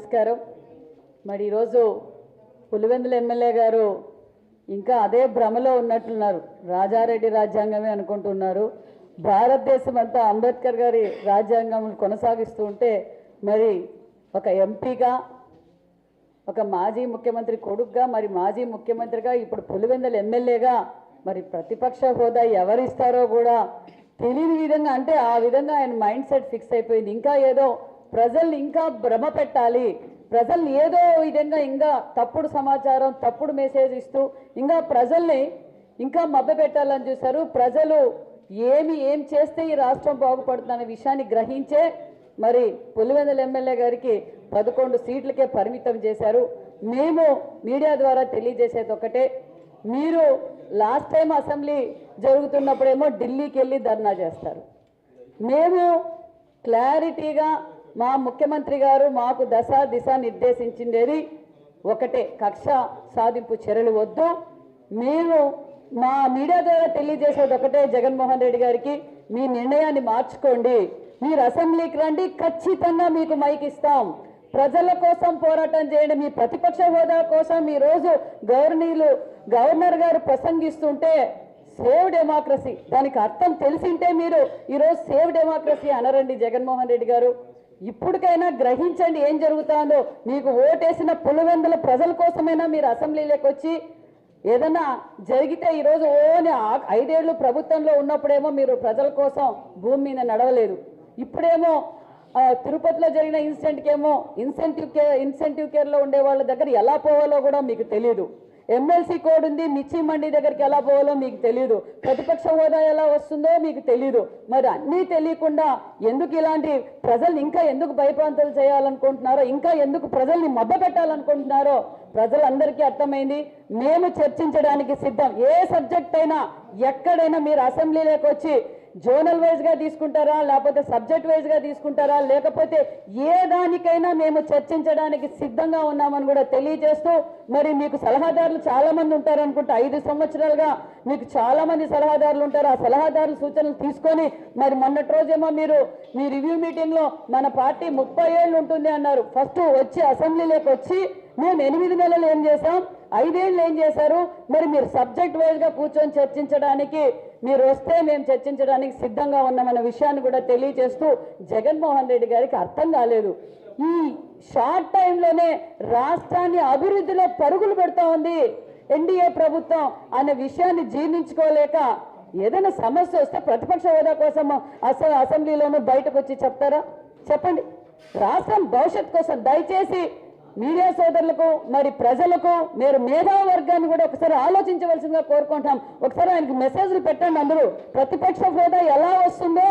నమస్కారం. మరి ఈరోజు పులివెందుల ఎమ్మెల్యే గారు ఇంకా అదే భ్రమలో ఉన్నట్లున్నారు. రాజారెడ్డి రాజ్యాంగమే అనుకుంటున్నారు. భారతదేశం అంతా అంబేద్కర్ గారి రాజ్యాంగం కొనసాగిస్తూ ఉంటే మరి ఒక ఎంపీగా, ఒక మాజీ ముఖ్యమంత్రి కొడుకుగా, మరి మాజీ ముఖ్యమంత్రిగా, ఇప్పుడు పులివెందుల ఎమ్మెల్యేగా మరి ప్రతిపక్ష హోదా ఎవరిస్తారో కూడా తెలియని విధంగా, అంటే ఆ విధంగా ఆయన మైండ్ సెట్ ఫిక్స్ అయిపోయింది. ఇంకా ఏదో ప్రజల్ని ఇంకా భ్రమ పెట్టాలి, ప్రజల్ని ఏదో విధంగా ఇంకా తప్పుడు సమాచారం, తప్పుడు మెసేజ్ ఇస్తూ ఇంకా ప్రజల్ని ఇంకా మభ్యపెట్టాలని చూశారు. ప్రజలు ఏం చేస్తే ఈ రాష్ట్రం బాగుపడుతుందనే విషయాన్ని గ్రహించే మరి పులివెందుల ఎమ్మెల్యే గారికి 11 సీట్లకే పరిమితం చేశారు. మేము మీడియా ద్వారా తెలియజేసేది ఒకటే, మీరు లాస్ట్ టైం అసెంబ్లీ జరుగుతున్నప్పుడేమో ఢిల్లీకి వెళ్ళి ధర్నా చేస్తారు. మేము క్లారిటీగా మా ముఖ్యమంత్రి గారు మాకు దిశ నిర్దేశించింది ఒకటే, కక్ష సాధింపు చర్యలు వద్దు. మేము మా మీడియా ద్వారా తెలియజేసేది ఒకటే, జగన్మోహన్ రెడ్డి గారికి మీ నిర్ణయాన్ని మార్చుకోండి, మీరు అసెంబ్లీకి రండి, ఖచ్చితంగా మీకు మైక్ ఇస్తాం, ప్రజల కోసం పోరాటం చేయండి. మీ ప్రతిపక్ష హోదా కోసం ఈరోజు గవర్నర్ గారు ప్రసంగిస్తుంటే సేవ్ డెమోక్రసీ, దానికి అర్థం తెలిసింటే మీరు ఈరోజు సేవ్ డెమోక్రసీ అనరండి. జగన్మోహన్ రెడ్డి గారు ఇప్పటికైనా గ్రహించండి ఏం జరుగుతుందో. మీకు ఓటేసిన పులివెందుల ప్రజల కోసమైనా మీరు అసెంబ్లీలోకి వచ్చి ఏదన్నా జరిగితే, ఈరోజు ఓని 5 ఏళ్ళు ప్రభుత్వంలో ఉన్నప్పుడేమో మీరు ప్రజల కోసం భూమి మీద నడవలేదు, ఇప్పుడేమో తిరుపతిలో జరిగిన ఇన్సిడెంట్కేమో ఇన్సెంటివ్ కేర్లో ఉండే వాళ్ళ దగ్గర ఎలా పోవాలో కూడా మీకు తెలియదు. ఎమ్మెల్సీ కోడ్ ఉంది, మిర్చి మండి దగ్గరికి ఎలా పోవాలో మీకు తెలియదు, ప్రతిపక్ష హోదా ఎలా వస్తుందో మీకు తెలియదు. మరి అన్నీ తెలియకుండా ఎందుకు ఇలాంటి ప్రజల్ని ఇంకా ఎందుకు భయప్రాంతాలు చేయాలనుకుంటున్నారో, ఇంకా ఎందుకు ప్రజల్ని మభ్యపెట్టాలనుకుంటున్నారో ప్రజలందరికీ అర్థమైంది. మేము చర్చించడానికి సిద్ధం. ఏ సబ్జెక్ట్ అయినా ఎక్కడైనా మీరు అసెంబ్లీలోకి వచ్చి జోనల్ వైజ్గా తీసుకుంటారా, లేకపోతే సబ్జెక్ట్ వైజ్గా తీసుకుంటారా, లేకపోతే ఏ దానికైనా మేము చర్చించడానికి సిద్ధంగా ఉన్నామని కూడా తెలియజేస్తూ, మరి మీకు సలహాదారులు చాలామంది ఉంటారు అనుకుంటా. 5 సంవత్సరాలుగా మీకు చాలామంది సలహాదారులు ఉంటారు. ఆ సలహాదారుల సూచనలు తీసుకొని మరి మొన్నటి రోజేమో మీ రివ్యూ మీటింగ్లో మన పార్టీ 30 ఏళ్ళు ఉంటుంది అన్నారు. ఫస్ట్ వచ్చి అసెంబ్లీలోకి వచ్చి మేము 8 నెలలు ఏం చేసాం, 5 ఏళ్ళు ఏం చేశారు, మరి మీరు సబ్జెక్ట్ వైజ్గా కూర్చొని చర్చించడానికి మీరు వస్తే మేము చర్చించడానికి సిద్ధంగా ఉన్నామన్న విషయాన్ని కూడా తెలియజేస్తూ, జగన్మోహన్ రెడ్డి గారికి అర్థం కాలేదు, ఈ షార్ట్ టైంలోనే రాష్ట్రాన్ని అభివృద్ధిలో పరుగులు పెడతా ఉంది ఎన్డీఏ ప్రభుత్వం అనే విషయాన్ని జీర్ణించుకోలేక ఏదైనా సమస్య వస్తే ప్రతిపక్ష హోదా కోసం అసెంబ్లీలోనూ బయటకు వచ్చి చెప్తారా? చెప్పండి. రాష్ట్రం భవిష్యత్ కోసం దయచేసి మీడియా సోదరులకు, మరి ప్రజలకు, మీరు మేధావి వర్గాన్ని కూడా ఒకసారి ఆలోచించవలసిందిగా కోరుకుంటాం. ఒకసారి ఆయనకి మెసేజ్లు పెట్టండి. అందరూ ప్రతిపక్ష హోదా ఎలా వస్తుందో